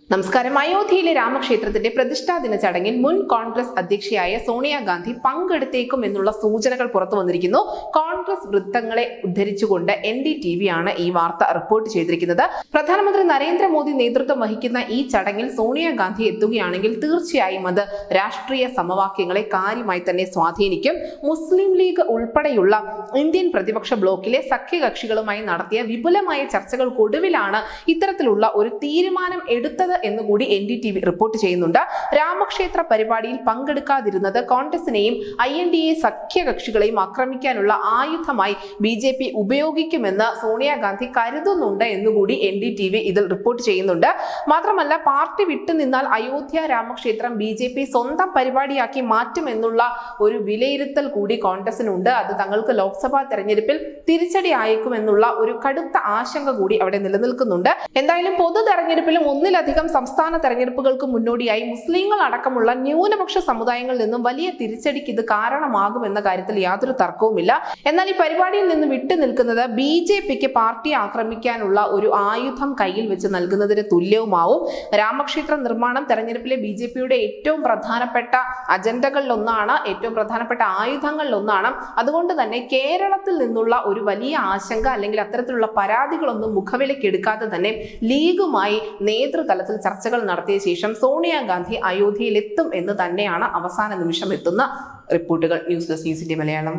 നമസ്കാരം. അയോധ്യയിലെ രാമക്ഷേത്രത്തിന്റെ പ്രതിഷ്ഠാ ദിന ചടങ്ങിൽ മുൻ കോൺഗ്രസ് അധ്യക്ഷയായ സോണിയാഗാന്ധി പങ്കെടുത്തേക്കും എന്നുള്ള സൂചനകൾ പുറത്തു വന്നിരിക്കുന്നു. കോൺഗ്രസ് വൃത്തങ്ങളെ ഉദ്ധരിച്ചുകൊണ്ട് NDTV ആണ് ഈ വാർത്ത റിപ്പോർട്ട് ചെയ്തിരിക്കുന്നത്. പ്രധാനമന്ത്രി നരേന്ദ്രമോദി നേതൃത്വം വഹിക്കുന്ന ഈ ചടങ്ങിൽ സോണിയാഗാന്ധി എത്തുകയാണെങ്കിൽ തീർച്ചയായും അത് രാഷ്ട്രീയ സമവാക്യങ്ങളെ കാര്യമായി തന്നെ സ്വാധീനിക്കും. മുസ്ലിം ലീഗ് ഉൾപ്പെടെയുള്ള ഇന്ത്യൻ പ്രതിപക്ഷ ബ്ലോക്കിലെ സഖ്യകക്ഷികളുമായി നടത്തിയ വിപുലമായ ചർച്ചകൾക്കൊടുവിലാണ് ഇത്തരത്തിലുള്ള ഒരു തീരുമാനം എടുത്തത് എന്നുകൂടി NDTV റിപ്പോർട്ട് ചെയ്യുന്നുണ്ട്. രാമക്ഷേത്ര പരിപാടിയിൽ പങ്കെടുക്കാതിരുന്നത് കോൺഗ്രസിനെയും INDA സഖ്യകക്ഷികളെയും ആക്രമിക്കാനുള്ള ആയുധമായി BJP ഉപയോഗിക്കുമെന്ന് സോണിയാഗാന്ധി കരുതുന്നുണ്ട് എന്നുകൂടി NDTV ഇതിൽ റിപ്പോർട്ട് ചെയ്യുന്നുണ്ട്. മാത്രമല്ല, പാർട്ടി വിട്ടുനിന്നാൽ അയോധ്യ രാമക്ഷേത്രം BJP സ്വന്തം പരിപാടിയാക്കി മാറ്റുമെന്നുള്ള ഒരു വിലയിരുത്തൽ കൂടി കോൺഗ്രസിനുണ്ട്. അത് തങ്ങൾക്ക് ലോക്സഭാ തെരഞ്ഞെടുപ്പിൽ തിരിച്ചടി ആയേക്കുമെന്നുള്ള ഒരു കടുത്ത ആശങ്ക കൂടി അവിടെ നിലനിൽക്കുന്നുണ്ട്. എന്തായാലും പൊതു തെരഞ്ഞെടുപ്പിലും ഒന്നിലധികം സംസ്ഥാന തെരഞ്ഞെടുപ്പുകൾക്ക് മുന്നോടിയായി മുസ്ലിങ്ങൾ അടക്കമുള്ള ന്യൂനപക്ഷ സമുദായങ്ങളിൽ നിന്നും വലിയ തിരിച്ചടിക്ക് ഇത് കാരണമാകുമെന്ന കാര്യത്തിൽ യാതൊരു തർക്കവുമില്ല. എന്നാൽ ഈ പരിപാടിയിൽ നിന്ന് വിട്ടുനിൽക്കുന്നത് BJPക്ക് പാർട്ടിയെ ആക്രമിക്കാനുള്ള ഒരു ആയുധം കയ്യിൽ വെച്ച് നൽകുന്നതിന് തുല്യവുമാവും. രാമക്ഷേത്ര നിർമ്മാണം തെരഞ്ഞെടുപ്പിലെ BJPയുടെ ഏറ്റവും പ്രധാനപ്പെട്ട അജണ്ടകളിലൊന്നാണ്, ഏറ്റവും പ്രധാനപ്പെട്ട ആയുധങ്ങളിലൊന്നാണ്. അതുകൊണ്ട് തന്നെ കേരളത്തിൽ നിന്നുള്ള ഒരു വലിയ ആശങ്ക അല്ലെങ്കിൽ അത്തരത്തിലുള്ള പരാതികളൊന്നും മുഖവിലക്കെടുക്കാതെ തന്നെ ലീഗുമായി നേതൃതലത്തിൽ ചർച്ചകൾ നടത്തിയ ശേഷം സോണിയാഗാന്ധി അയോധ്യയിൽ എത്തും എന്ന് തന്നെയാണ് അവസാന നിമിഷം എത്തുന്ന റിപ്പോർട്ടുകൾ. ന്യൂസ് ഡെസ്ക് ന്യൂസിന്റെ മലയാളം.